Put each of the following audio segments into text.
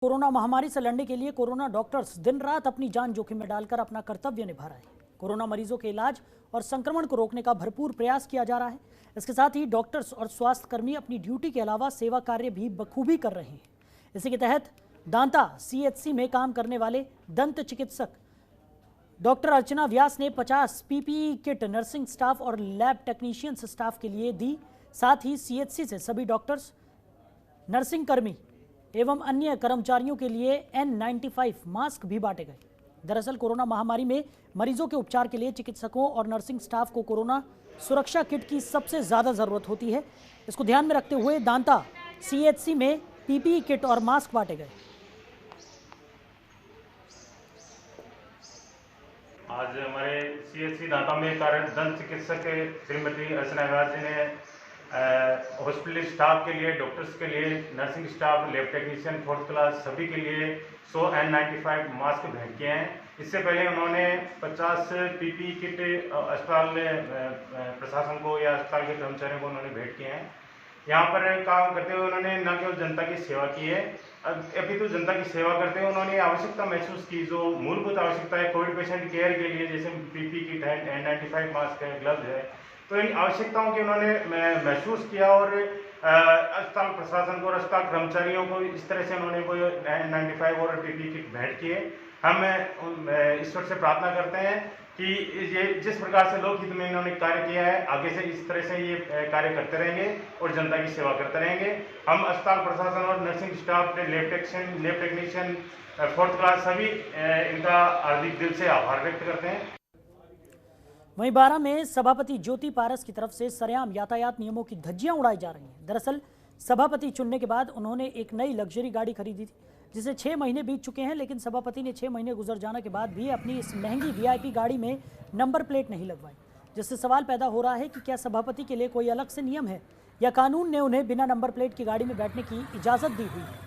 Corona महामारी से लड़ने के लिए कोरोना डॉक्टर्स दिन रात अपनी जान जोखिम में डालकर अपना कर्तव्य निभा रहे हैं। कोरोना मरीजों के इलाज और संक्रमण को रोकने का भरपूर प्रयास किया जा रहा है। इसके साथ ही डॉक्टर्स और स्वास्थ्यकर्मी अपनी ड्यूटी के अलावा सेवा कार्य भी बखूबी कर रहे हैं। इसी के तहत दांता सीएचसी में काम करने वाले दंत चिकित्सक डॉक्टर अर्चना व्यास ने 50 पीपीई किट नर्सिंग स्टाफ और लैब टेक्नीशियंस स्टाफ के लिए दी। साथ ही सीएचसी से सभी डॉक्टर्स, नर्सिंग कर्मी एवं अन्य कर्मचारियों के लिए N95 मास्क भी बांटे गए। दरअसल कोरोना महामारी में मरीजों के उपचार के लिए चिकित्सकों और नर्सिंग स्टाफ को कोरोना सुरक्षा किट की सबसे ज्यादा जरूरत होती है। इसको ध्यान में रखते हुए दांता सीएचसी में पीपीई किट और मास्क बांटे गए। आज हमारे सीएचसी दांता में कार्यरत दंत चिकित्सक श्रीमती अर्चना व्यास जी ने हॉस्पिटल स्टाफ के लिए, डॉक्टर्स के लिए, nursing staff, lab technician, fourth class सभी के लिए 100 N95 मास्क भेंट किए हैं। इससे पहले उन्होंने 50 पीपीई किट अस्पताल प्रशासन को या अस्पताल के कर्मचारियों को उन्होंने भेंट किए हैं। यहाँ पर काम करते हुए उन्होंने न केवल जनता की सेवा की है, अभी तो जनता की सेवा करते हुए उन्होंने आवश्यकता महसूस की, जो मूलभूत आवश्यकता है कोविड पेशेंट केयर के लिए, जैसे पीपीई किट है, N95 मास्क है, ग्लव्स है, तो इन आवश्यकताओं की उन्होंने महसूस किया और अस्पताल प्रशासन को और अस्पताल कर्मचारियों को इस तरह से उन्होंने कोई N95 और पीपीई किट भेंट किए। हम ईश्वर से प्रार्थना करते हैं कि ये जिस प्रकार से लोकहित में इन्होंने कार्य किया है, आगे से इस तरह से ये कार्य करते रहेंगे और जनता की सेवा करते रहेंगे। हम अस्पताल प्रशासन और nursing staff, lab technician, fourth class सभी इनका हार्दिक दिल से आभार व्यक्त करते हैं। वहीं बारां में सभापति ज्योति पारस की तरफ से सरेआम यातायात नियमों की धज्जियां उड़ाई जा रही हैं। दरअसल सभापति चुनने के बाद उन्होंने एक नई लग्जरी गाड़ी खरीदी थी, जिसे 6 महीने बीत चुके हैं, लेकिन सभापति ने 6 महीने गुजर जाने के बाद भी अपनी इस महंगी वीआईपी गाड़ी में नंबर प्लेट नहीं लगवाई, जिससे सवाल पैदा हो रहा है कि क्या सभापति के लिए कोई अलग से नियम है या कानून ने उन्हें बिना नंबर प्लेट की गाड़ी में बैठने की इजाज़त दी हुई है,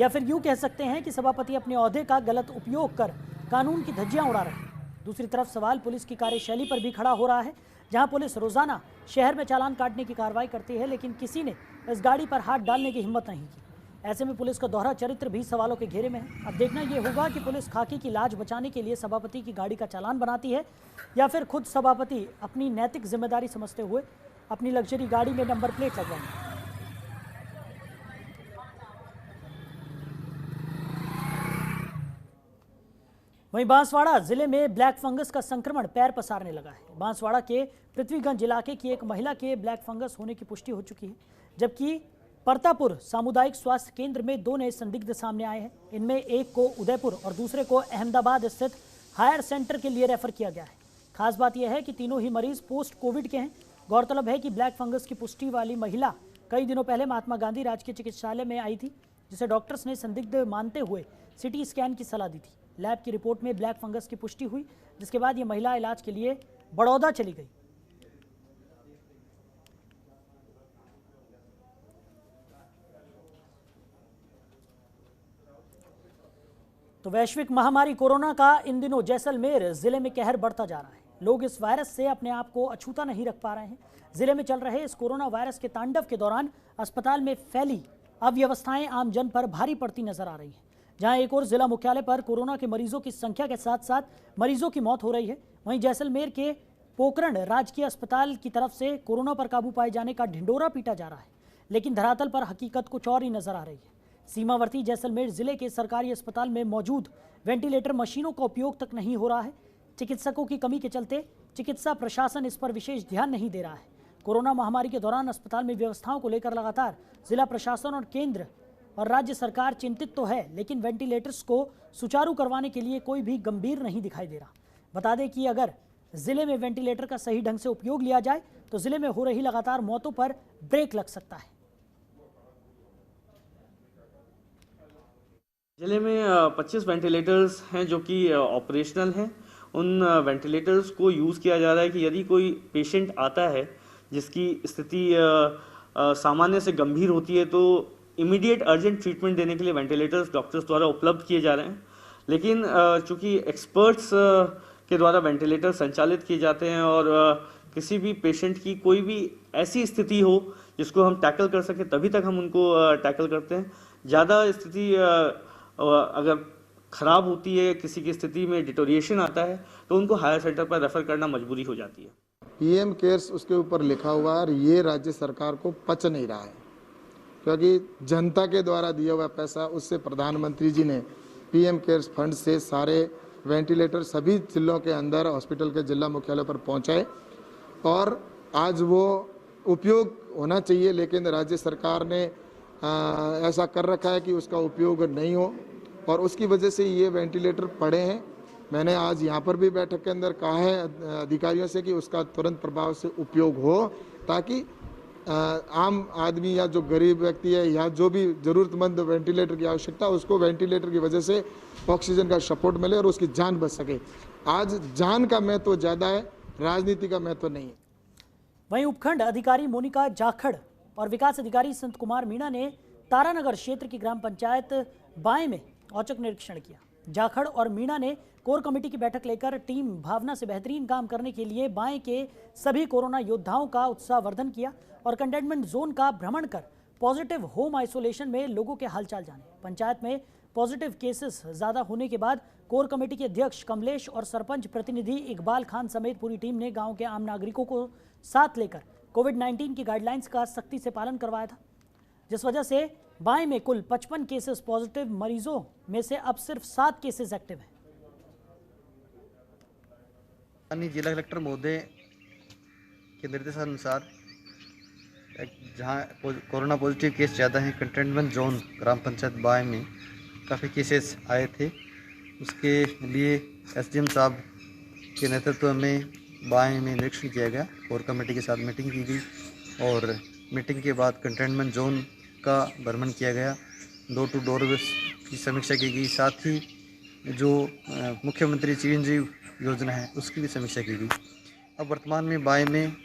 या फिर यूँ कह सकते हैं कि सभापति अपने ओहदे का गलत उपयोग कर कानून की धज्जियाँ उड़ा रहे हैं। दूसरी तरफ सवाल पुलिस की कार्यशैली पर भी खड़ा हो रहा है, जहां पुलिस रोजाना शहर में चालान काटने की कार्रवाई करती है, लेकिन किसी ने इस गाड़ी पर हाथ डालने की हिम्मत नहीं की। ऐसे में पुलिस का दोहरा चरित्र भी सवालों के घेरे में है। अब देखना यह होगा कि पुलिस खाकी की लाज बचाने के लिए सभापति की गाड़ी का चालान बनाती है या फिर खुद सभापति अपनी नैतिक जिम्मेदारी समझते हुए अपनी लग्जरी गाड़ी में नंबर प्लेट लगवाएंगे। वहीं बांसवाड़ा जिले में ब्लैक फंगस का संक्रमण पैर पसारने लगा है। बांसवाड़ा के पृथ्वीगंज इलाके की एक महिला के ब्लैक फंगस होने की पुष्टि हो चुकी है, जबकि परतापुर सामुदायिक स्वास्थ्य केंद्र में 2 नए संदिग्ध सामने आए हैं। इनमें एक को उदयपुर और दूसरे को अहमदाबाद स्थित हायर सेंटर के लिए रेफर किया गया है। खास बात यह है कि तीनों ही मरीज पोस्ट कोविड के हैं। गौरतलब है कि ब्लैक फंगस की पुष्टि वाली महिला कई दिनों पहले महात्मा गांधी राजकीय चिकित्सालय में आई थी, जिसे डॉक्टर्स ने संदिग्ध मानते हुए सिटी स्कैन की सलाह दी थी। लैब की रिपोर्ट में ब्लैक फंगस की पुष्टि हुई, जिसके बाद ये महिला इलाज के लिए बड़ौदा चली गई। तो वैश्विक महामारी कोरोना का इन दिनों जैसलमेर जिले में कहर बढ़ता जा रहा है। लोग इस वायरस से अपने आप को अछूता नहीं रख पा रहे हैं। जिले में चल रहे इस कोरोना वायरस के तांडव के दौरान अस्पताल में फैली अव्यवस्थाएं आम जन पर भारी पड़ती नजर आ रही हैं। जहां एक और जिला मुख्यालय पर कोरोना के मरीजों की संख्या के साथ साथ मरीजों की मौत हो रही है, वहीं जैसलमेर के पोखरण राजकीय अस्पताल की तरफ से कोरोना पर काबू पाए जाने का ढिंडोरा पीटा जा रहा है, लेकिन धरातल पर हकीकत कुछ और ही नजर आ रही है। सीमावर्ती जैसलमेर जिले के सरकारी अस्पताल में मौजूद वेंटिलेटर मशीनों का उपयोग तक नहीं हो रहा है। चिकित्सकों की कमी के चलते चिकित्सा प्रशासन इस पर विशेष ध्यान नहीं दे रहा है। कोरोना महामारी के दौरान अस्पताल में व्यवस्थाओं को लेकर लगातार जिला प्रशासन और केंद्र और राज्य सरकार चिंतित तो है, लेकिन वेंटिलेटर्स को सुचारू करवाने के लिए कोई भी गंभीर नहीं दिखाई दे रहा। बता दें कि अगर जिले में वेंटिलेटर का सही ढंग से उपयोग लिया जाए तो जिले में हो रही लगातार मौतों पर ब्रेक लग सकता है। जिले में 25 वेंटिलेटर्स हैं जो कि ऑपरेशनल हैं। उन वेंटिलेटर्स को यूज़ किया जा रहा है कि यदि कोई पेशेंट आता है जिसकी स्थिति सामान्य से गंभीर होती है, तो इमीडिएट अर्जेंट ट्रीटमेंट देने के लिए वेंटिलेटर्स डॉक्टर्स द्वारा उपलब्ध किए जा रहे हैं। लेकिन चूँकि एक्सपर्ट्स के द्वारा वेंटिलेटर संचालित किए जाते हैं और किसी भी पेशेंट की कोई भी ऐसी स्थिति हो जिसको हम टैकल कर सकें, तभी तक हम उनको टैकल करते हैं। ज़्यादा स्थिति अगर ख़राब होती है, किसी की स्थिति में डिटोरिएशन आता है, तो उनको हायर सेंटर पर रेफ़र करना मजबूरी हो जाती है। पीएम केयर्स उसके ऊपर लिखा हुआ है और ये राज्य सरकार को पच नहीं रहा है, क्योंकि जनता के द्वारा दिया हुआ पैसा, उससे प्रधानमंत्री जी ने पीएम केयर्स फंड से सारे वेंटिलेटर सभी जिलों के अंदर हॉस्पिटल के जिला मुख्यालय पर पहुंचाए और आज वो उपयोग होना चाहिए, लेकिन राज्य सरकार ने ऐसा कर रखा है कि उसका उपयोग नहीं हो और उसकी वजह से ये वेंटिलेटर पड़े हैं। मैंने आज यहाँ पर भी बैठक के अंदर कहा है अधिकारियों से कि उसका तुरंत प्रभाव से उपयोग हो, ताकि आम आदमी या जो गरीब व्यक्ति है या जो भी ज़रूरतमंद वेंटिलेटर की आवश्यकता, उसको वेंटिलेटर की वजह से ऑक्सीजन का सपोर्ट मिले और उसकी जान बच सके। आज जान का महत्व ज़्यादा है, राजनीति का महत्व नहीं है। वहीं उपखंड अधिकारी मोनिका जाखड़ और विकास अधिकारी संत कुमार मीणा ने तारानगर क्षेत्र की ग्राम पंचायत बाएं में औचक निरीक्षण किया। जाखड़ और मीणा ने कोर कमेटी की बैठक लेकर टीम भावना से बेहतरीन काम करने के लिए बाएं के सभी कोरोना योद्धाओं का उत्साहवर्धन किया और कंटेनमेंट जोन का भ्रमण कर पॉजिटिव होम आइसोलेशन में लोगों के हालचाल जाने। पंचायत में पॉजिटिव केसेस ज्यादा होने के बाद कोर कमेटी के अध्यक्ष कमलेश और सरपंच प्रतिनिधि इकबाल खान समेत पूरी टीम ने गांव के आम नागरिकों को साथ लेकर कोविड-19 की गाइडलाइंस का सख्ती से पालन करवाया था, जिस वजह से बाएं में कुल 55 केसेस पॉजिटिव मरीजों में से अब सिर्फ 7 केसेस एक्टिव हैं। जिला कलेक्टर महोदय के निर्देशानुसार जहां कोरोना पॉजिटिव केस ज़्यादा हैं, कंटेनमेंट जोन ग्राम पंचायत बाएं में काफ़ी केसेस आए थे, उसके लिए एसडीएम साहब के नेतृत्व में बाएं में निरीक्षण किया गया और कमेटी के साथ मीटिंग की गई और मीटिंग के बाद कंटेनमेंट जोन का भ्रमण किया गया, डोर टू डोर की समीक्षा की गई, साथ ही जो मुख्यमंत्री चिरंजीव योजना है उसकी भी समीक्षा की गई। अब वर्तमान में बाएं में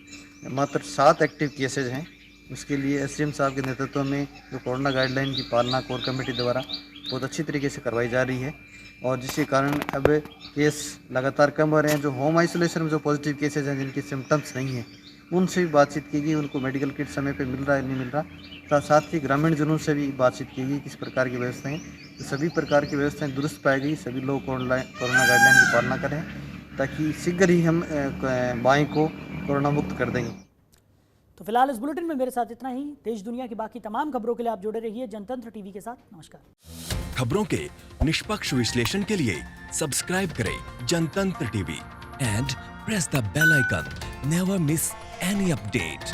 मात्र 7 एक्टिव केसेज हैं, उसके लिए एसडीएम साहब के नेतृत्व में जो कोरोना गाइडलाइन की पालना कोर कमेटी द्वारा बहुत अच्छी तरीके से करवाई जा रही है और जिसके कारण अब केस लगातार कम हो रहे हैं। जो होम आइसोलेशन में जो पॉजिटिव केसेज हैं जिनके सिम्टम्स नहीं हैं, उनसे भी बातचीत की गई, उनको मेडिकल किट समय पे मिल रहा है नहीं मिल रहा, साथ ही ग्रामीण जनों से भी बातचीत की गई किस प्रकार की व्यवस्थाएं, तो सभी प्रकार की व्यवस्थाएं दुरुस्त पाई गई। सभी लोग कोरोना गाइडलाइन की पालना करें ताकि शीघ्र ही हम बाएं को कोरोना मुक्त कर देंगे। तो फिलहाल इस बुलेटिन में मेरे साथ इतना ही। देश दुनिया की बाकी तमाम खबरों के लिए आप जुड़े रहिए जनतंत्र टीवी के साथ। नमस्कार। खबरों के निष्पक्ष विश्लेषण के लिए सब्सक्राइब करें Jantantra TV and press the bell icon. Never miss any update.